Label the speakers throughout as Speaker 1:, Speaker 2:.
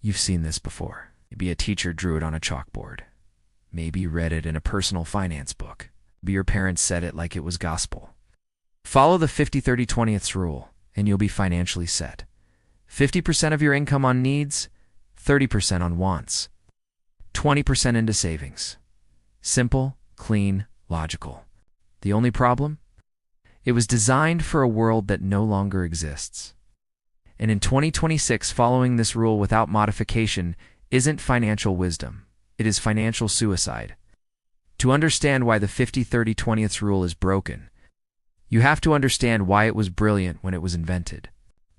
Speaker 1: You've seen this before. Maybe a teacher drew it on a chalkboard. Maybe you read it in a personal finance book. Maybe your parents said it like it was gospel. Follow the 50-30-20th rule, and you'll be financially set. 50% of your income on needs, 30% on wants, 20% into savings. Simple, clean, logical. The only problem? It was designed for a world that no longer exists. And in 2026, following this rule without modification isn't financial wisdom. It is financial suicide. To understand why the 50-30-20th rule is broken, you have to understand why it was brilliant when it was invented.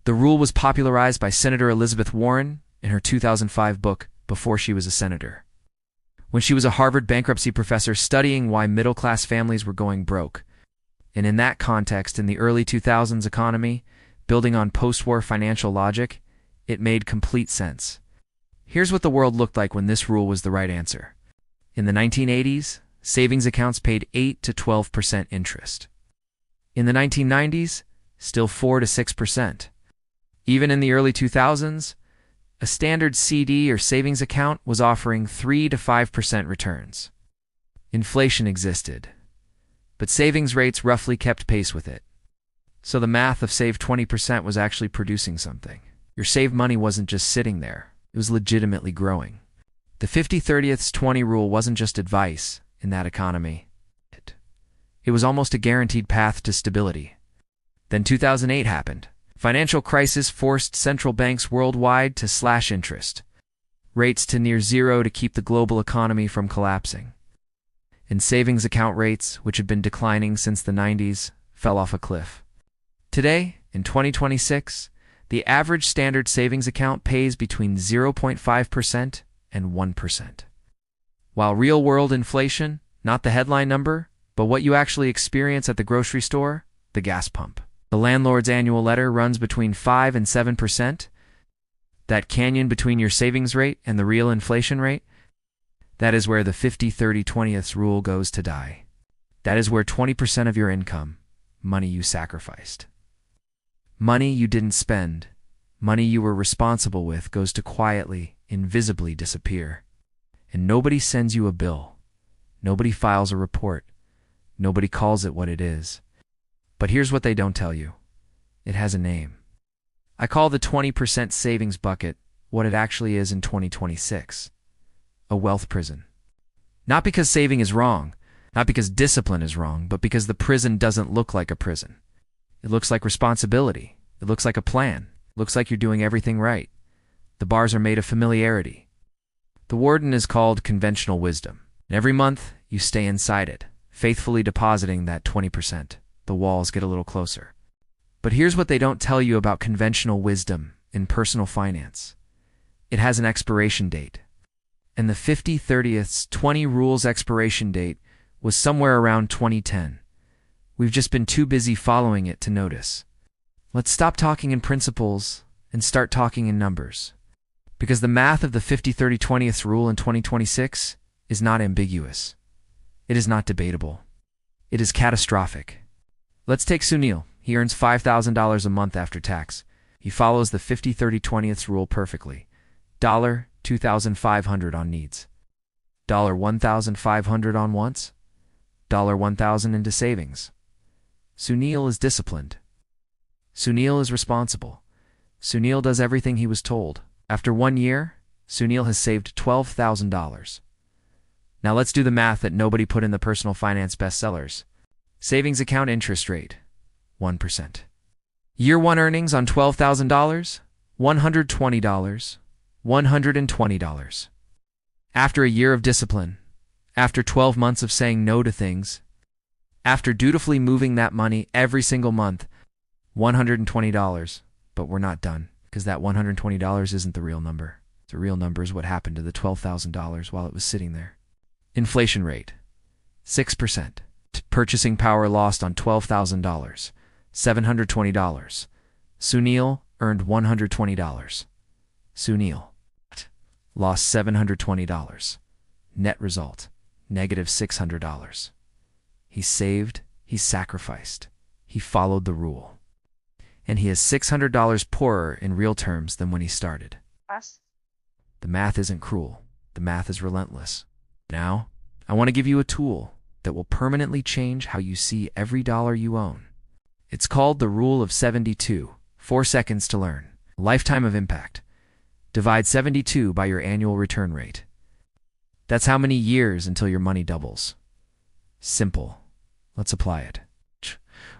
Speaker 1: The rule was popularized by Senator Elizabeth Warren in her 2005 book, Before She Was a Senator. When she was a Harvard bankruptcy professor studying why middle-class families were going broke. And in that context, in the early 2000s economy, building on post-war financial logic, it made complete sense. Here's what the world looked like when this rule was the right answer. In the 1980s, savings accounts paid 8 to 12% interest. In the 1990s, still 4 to 6%. Even in the early 2000s, a standard CD or savings account was offering 3 to 5% returns. Inflation existed, but savings rates roughly kept pace with it. So the math of save 20% was actually producing something. Your saved money wasn't just sitting there, it was legitimately growing. The 50-30-20 rule wasn't just advice in that economy. It was almost a guaranteed path to stability. Then 2008 happened. Financial crisis forced central banks worldwide to slash interest rates to near zero to keep the global economy from collapsing. And savings account rates, which had been declining since the 90s, fell off a cliff. Today, in 2026, the average standard savings account pays between 0.5% and 1%. While real-world inflation, not the headline number, but what you actually experience at the grocery store, the gas pump. The landlord's annual letter runs between 5 and 7%. That canyon between your savings rate and the real inflation rate, that is where the 50-30-20th rule goes to die. That is where 20% of your income, money you sacrificed. Money you didn't spend, money you were responsible with, goes to quietly, invisibly disappear. And nobody sends you a bill. Nobody files a report. Nobody calls it what it is. But here's what they don't tell you. It has a name. I call the 20% savings bucket what it actually is in 2026. A wealth prison. Not because saving is wrong, not because discipline is wrong, but because the prison doesn't look like a prison. It looks like responsibility. It looks like a plan. It looks like you're doing everything right. The bars are made of familiarity. The warden is called conventional wisdom. And every month, you stay inside it, faithfully depositing that 20%. The walls get a little closer. But here's what they don't tell you about conventional wisdom in personal finance. It has an expiration date. And the 50-30-20 rule's expiration date was somewhere around 2010. We've just been too busy following it to notice. Let's stop talking in principles and start talking in numbers. Because the math of the 50-30-20th rule in 2026 is not ambiguous. It is not debatable. It is catastrophic. Let's take Sunil. He earns $5,000 a month after tax. He follows the 50-30-20th rule perfectly. $2,500 on needs. $1,500 on wants. $1,000 into savings. Sunil is disciplined. Sunil is responsible. Sunil does everything he was told. After 1 year, Sunil has saved $12,000. Now let's do the math that nobody put in the personal finance bestsellers. Savings account interest rate, 1%. Year 1 earnings on $12,000, $120, $120. After a year of discipline, after 12 months of saying no to things, after dutifully moving that money every single month, $120. But we're not done, because that $120 isn't the real number. The real number is what happened to the $12,000 while it was sitting there. Inflation rate, 6%. Purchasing power lost on $12,000, $720. Sunil earned $120. Sunil lost $720. Net result, negative $600. He saved, he sacrificed, he followed the rule. And he is $600 poorer in real terms than when he started. The math isn't cruel. The math is relentless. Now, I want to give you a tool that will permanently change how you see every dollar you own. It's called the Rule of 72. 4 seconds to learn. Lifetime of impact. Divide 72 by your annual return rate. That's how many years until your money doubles. Simple. Let's apply it.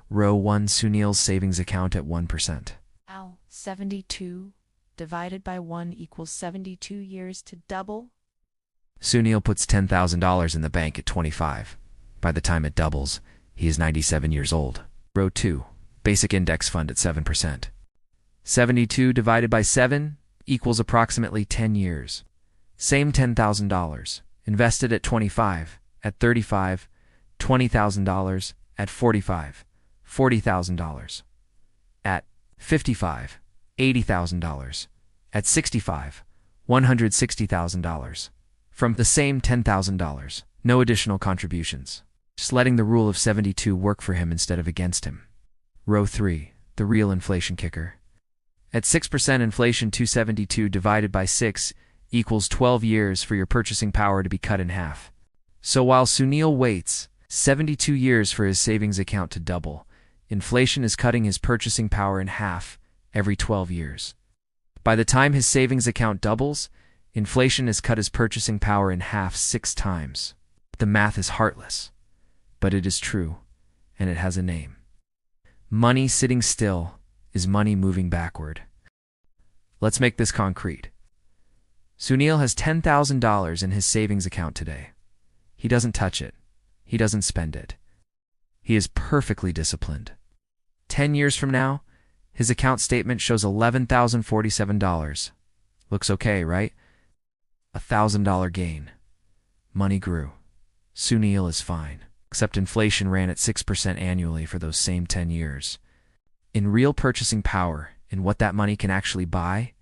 Speaker 1: Row 1, Sunil's savings account at 1%.
Speaker 2: 72 divided by 1 equals 72 years to double.
Speaker 1: Sunil puts $10,000 in the bank at 25. By the time it doubles, he is 97 years old. Row 2, basic index fund at 7%. 72 divided by 7 equals approximately 10 years. Same $10,000, invested at 25, at 35, $20,000, at 45, $40,000, at 55, $80,000, at 65, $160,000. From the same $10,000, no additional contributions. Just letting the rule of 72 work for him instead of against him. Row 3, the real inflation kicker. At 6% inflation, 272 divided by 6 equals 12 years for your purchasing power to be cut in half. So while Sunil waits 72 years for his savings account to double, inflation is cutting his purchasing power in half every 12 years. By the time his savings account doubles, inflation has cut his purchasing power in half 6 times. The math is heartless, but it is true, and it has a name. Money sitting still is money moving backward. Let's make this concrete. Sunil has $10,000 in his savings account today. He doesn't touch it. He doesn't spend it. He is perfectly disciplined. 10 years from now, his account statement shows $11,047. Looks okay, right? $1,000 gain. Money grew. Sunil is fine, except inflation ran at 6% annually for those same 10 years. In real purchasing power, in what that money can actually buy,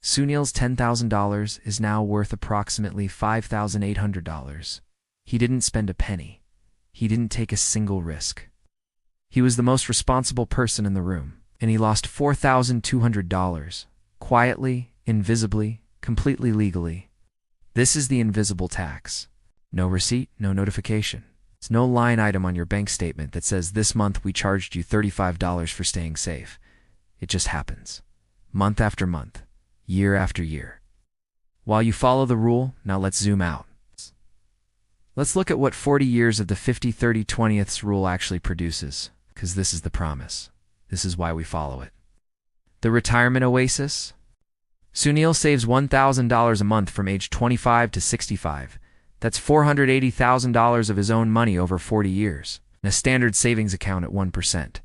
Speaker 1: Sunil's $10,000 is now worth approximately $5,800. He didn't spend a penny. He didn't take a single risk. He was the most responsible person in the room, and he lost $4,200, quietly, invisibly, completely legally. This is the invisible tax. No receipt, no notification. It's no line item on your bank statement that says this month we charged you $35 for staying safe. It just happens. Month after month, year after year. While you follow the rule, now let's zoom out. Let's look at what 40 years of the 50-30-20ths rule actually produces, because this is the promise. This is why we follow it. The retirement oasis? Sunil saves $1,000 a month from age 25 to 65. That's $480,000 of his own money over 40 years, in a standard savings account at 1%.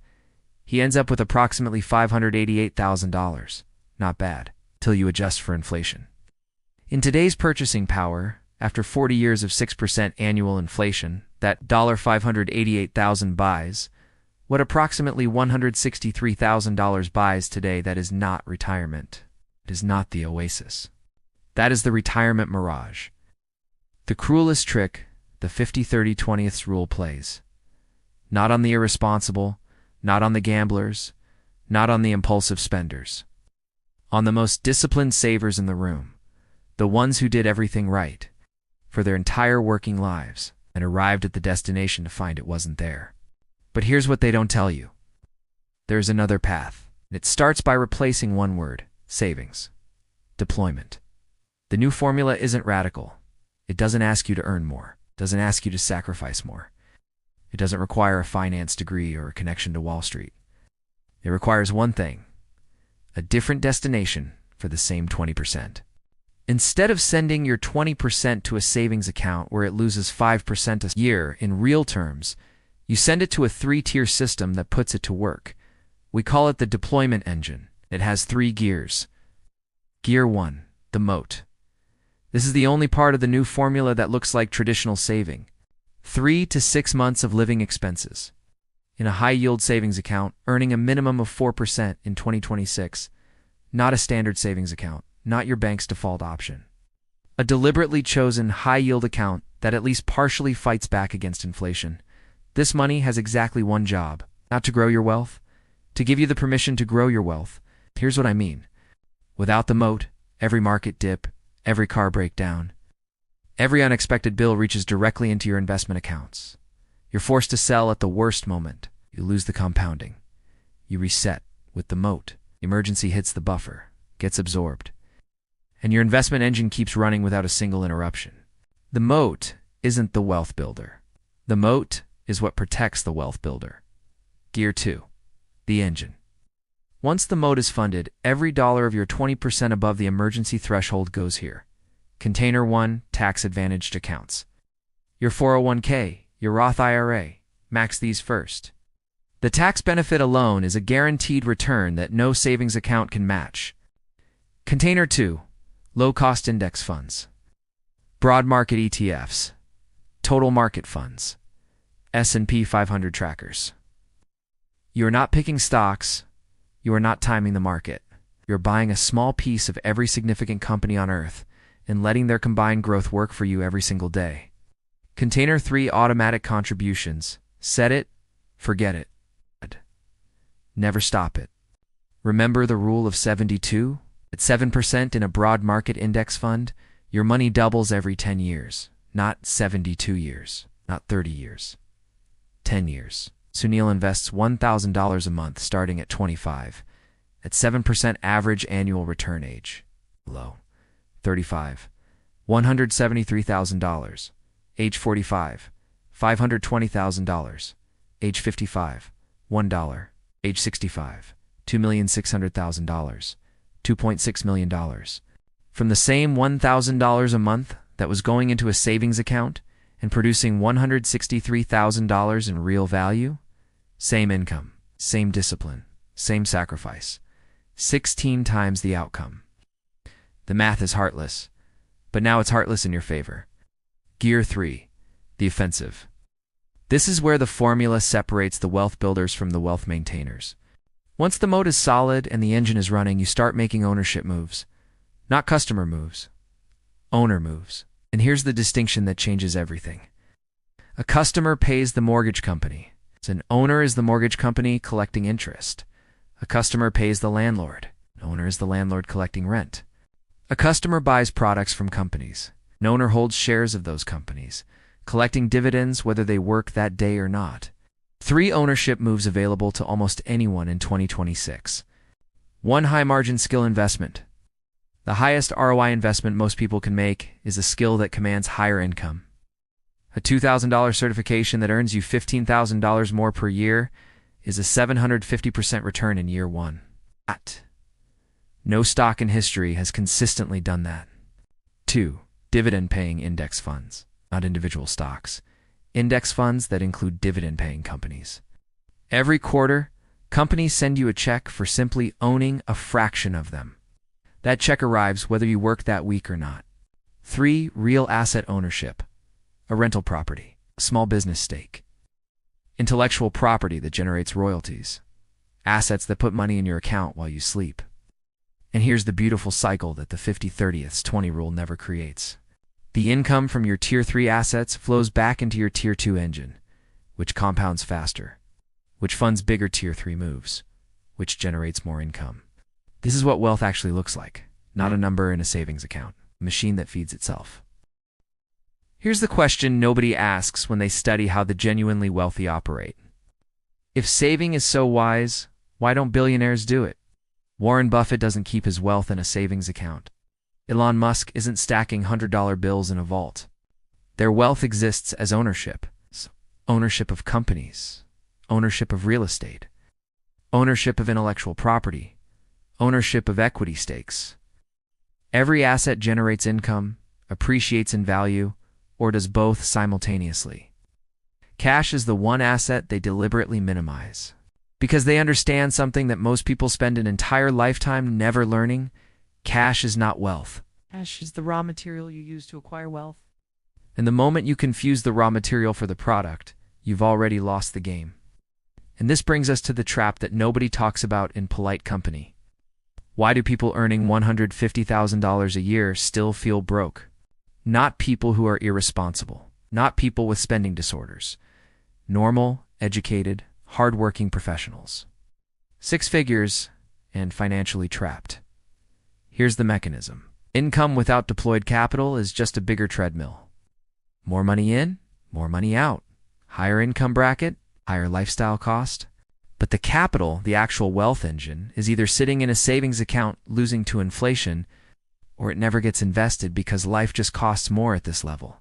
Speaker 1: He ends up with approximately $588,000. Not bad, till you adjust for inflation. In today's purchasing power, after 40 years of 6% annual inflation, that $588,000 buys what approximately $163,000 buys today. That is not retirement. It is not the oasis. That is the retirement mirage. The cruelest trick the 50-30-20ths rule plays. Not on the irresponsible, not on the gamblers, not on the impulsive spenders. On the most disciplined savers in the room, the ones who did everything right for their entire working lives and arrived at the destination to find it wasn't there. But here's what they don't tell you. There's another path. It starts by replacing one word: savings. Deployment. The new formula isn't radical. It doesn't ask you to earn more. It doesn't ask you to sacrifice more. It doesn't require a finance degree or a connection to Wall Street. It requires one thing: a different destination for the same 20%. Instead of sending your 20% to a savings account where it loses 5% a year in real terms, you send it to a 3-tier system that puts it to work. We call it the deployment engine. It has 3 gears. Gear 1, the moat. This is the only part of the new formula that looks like traditional saving. 3 to 6 months of living expenses. In a high-yield savings account, earning a minimum of 4% in 2026. Not a standard savings account, not your bank's default option. A deliberately chosen high-yield account that at least partially fights back against inflation. This money has exactly one job: not to grow your wealth, to give you the permission to grow your wealth. Here's what I mean. Without the moat, every market dip, every car breakdown, every unexpected bill reaches directly into your investment accounts. You're forced to sell at the worst moment. You lose the compounding. You reset with the moat. Emergency hits the buffer, gets absorbed, and your investment engine keeps running without a single interruption. The moat isn't the wealth builder. The moat is what protects the wealth builder. Gear 2. The engine. Once the moat is funded, every dollar of your 20% above the emergency threshold goes here. Container 1, tax-advantaged accounts. Your 401k, your Roth IRA, max these first. The tax benefit alone is a guaranteed return that no savings account can match. Container 2, low-cost index funds. Broad market ETFs. Total market funds. S&P 500 trackers. You are not picking stocks. You are not timing the market. You're buying a small piece of every significant company on Earth and letting their combined growth work for you every single day. Container 3, automatic contributions. Set it, forget it. Never stop it. Remember the rule of 72? At 7% in a broad market index fund, your money doubles every 10 years. Not 72 years, not 30 years. 10 years. Sunil invests $1,000 a month starting at 25, at 7% average annual return age. Low. 35. $173,000. Age 45. $520,000. Age 55. $1. Age 65. $2,600,000. $2.6 million. From the same $1,000 a month that was going into a savings account and producing $163,000 in real value, same income, same discipline, same sacrifice. 16 times the outcome. The math is heartless, but now it's heartless in your favor. Gear 3, the offensive. This is where the formula separates the wealth builders from the wealth maintainers. Once the moat is solid and the engine is running, you start making ownership moves. Not customer moves, owner moves. And here's the distinction that changes everything. A customer pays the mortgage company. An owner is the mortgage company collecting interest. A customer pays the landlord. An owner is the landlord collecting rent. A customer buys products from companies. An owner holds shares of those companies, collecting dividends whether they work that day or not. 3 ownership moves available to almost anyone in 2026. 1 high-margin skill investment. The highest ROI investment most people can make is a skill that commands higher income. A $2,000 certification that earns you $15,000 more per year is a 750% return in year 1. No stock in history has consistently done that. 2. Dividend-paying index funds, not individual stocks. Index funds that include dividend-paying companies. Every quarter, companies send you a check for simply owning a fraction of them. That check arrives whether you work that week or not. 3. Real asset ownership. A rental property, a small business stake. Intellectual property that generates royalties. Assets that put money in your account while you sleep. And here's the beautiful cycle that the 50-30-20 rule never creates. The income from your Tier 3 assets flows back into your Tier 2 engine, which compounds faster, which funds bigger Tier 3 moves, which generates more income. This is what wealth actually looks like, not a number in a savings account, a machine that feeds itself. Here's the question nobody asks when they study how the genuinely wealthy operate. If saving is so wise, why don't billionaires do it? Warren Buffett doesn't keep his wealth in a savings account. Elon Musk isn't stacking $100 bills in a vault. Their wealth exists as ownership. Ownership of companies, ownership of real estate, ownership of intellectual property, ownership of equity stakes. Every asset generates income, appreciates in value, or does both simultaneously. Cash is the one asset they deliberately minimize. Because they understand something that most people spend an entire lifetime never learning: cash is not wealth.
Speaker 2: Cash is the raw material you use to acquire wealth.
Speaker 1: And the moment you confuse the raw material for the product, you've already lost the game. And this brings us to the trap that nobody talks about in polite company. Why do people earning $150,000 a year still feel broke? Not people who are irresponsible, not people with spending disorders. Normal, educated, hardworking professionals. 6 figures and financially trapped. Here's the mechanism. Income without deployed capital is just a bigger treadmill. More money in, more money out. Higher income bracket, higher lifestyle cost. But the capital, the actual wealth engine, is either sitting in a savings account losing to inflation, or it never gets invested because life just costs more at this level.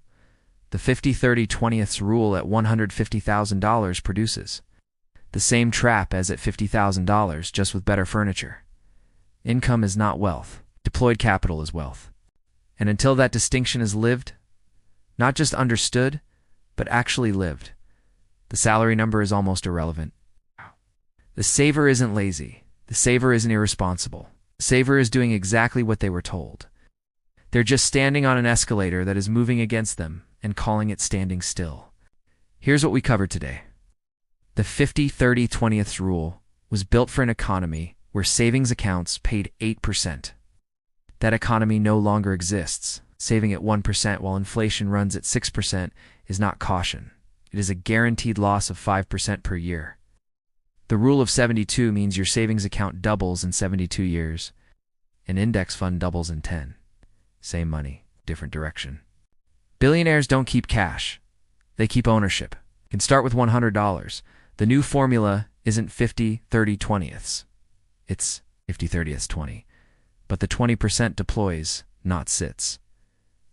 Speaker 1: The 50-30-20ths rule at $150,000 produces the same trap as at $50,000, just with better furniture. Income is not wealth. Deployed capital is wealth. And until that distinction is lived, not just understood, but actually lived, the salary number is almost irrelevant. The saver isn't lazy. The saver isn't irresponsible. The saver is doing exactly what they were told. They're just standing on an escalator that is moving against them and calling it standing still. Here's what we covered today. The 50-30-20ths rule was built for an economy where savings accounts paid 8%. That economy no longer exists. Saving at 1% while inflation runs at 6% is not caution. It is a guaranteed loss of 5% per year. The rule of 72 means your savings account doubles in 72 years. An index fund doubles in 10. Same money, different direction. Billionaires don't keep cash. They keep ownership. You can start with $100. The new formula isn't 50-30-20ths. It's 50-30-20. But the 20% deploys, not sits.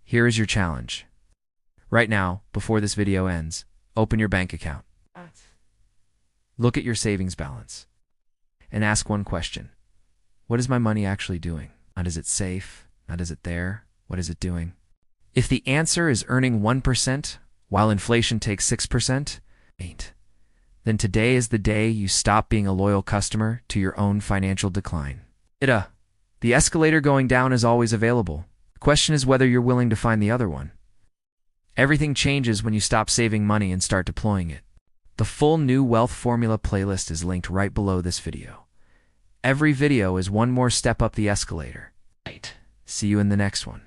Speaker 1: Here is your challenge. Right now, before this video ends, open your bank account. Look at your savings balance and ask one question. What is my money actually doing? Not is it safe? Not is it there? What is it doing? If the answer is earning 1% while inflation takes 6%, then today is the day you stop being a loyal customer to your own financial decline. The escalator going down is always available. The question is whether you're willing to find the other one. Everything changes when you stop saving money and start deploying it. The full New Wealth Formula playlist is linked right below this video. Every video is one more step up the escalator. See you in the next one.